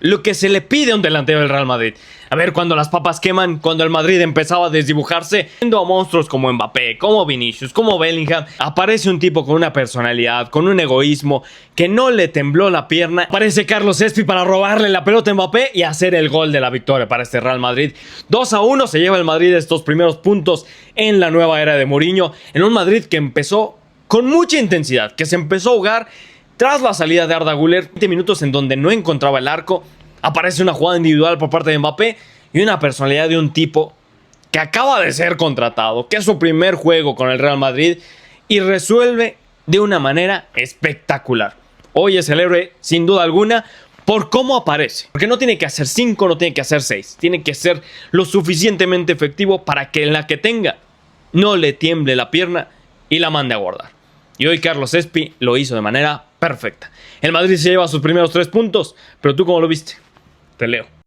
lo que se le pide a un delantero del Real Madrid. A ver, cuando las papas queman, cuando el Madrid empezaba a desdibujarse, viendo a monstruos como Mbappé, como Vinicius, como Bellingham, aparece un tipo con una personalidad, con un egoísmo, que no le tembló la pierna. Aparece Carlos Espi para robarle la pelota a Mbappé y hacer el gol de la victoria para este Real Madrid. 2-1 se lleva el Madrid estos primeros puntos en la nueva era de Mourinho, en un Madrid que empezó con mucha intensidad, que se empezó a ahogar tras la salida de Arda Güler. 20 minutos en donde no encontraba el arco, aparece una jugada individual por parte de Mbappé y una personalidad de un tipo que acaba de ser contratado, que es su primer juego con el Real Madrid y resuelve de una manera espectacular. Hoy es el héroe sin duda alguna por cómo aparece, porque no tiene que hacer 5, no tiene que hacer 6, tiene que ser lo suficientemente efectivo para que en la que tenga no le tiemble la pierna y la mande a guardar. Y hoy Carlos Espi lo hizo de manera perfecta. El Madrid se lleva sus primeros 3 puntos, pero ¿tú cómo lo viste? Te leo.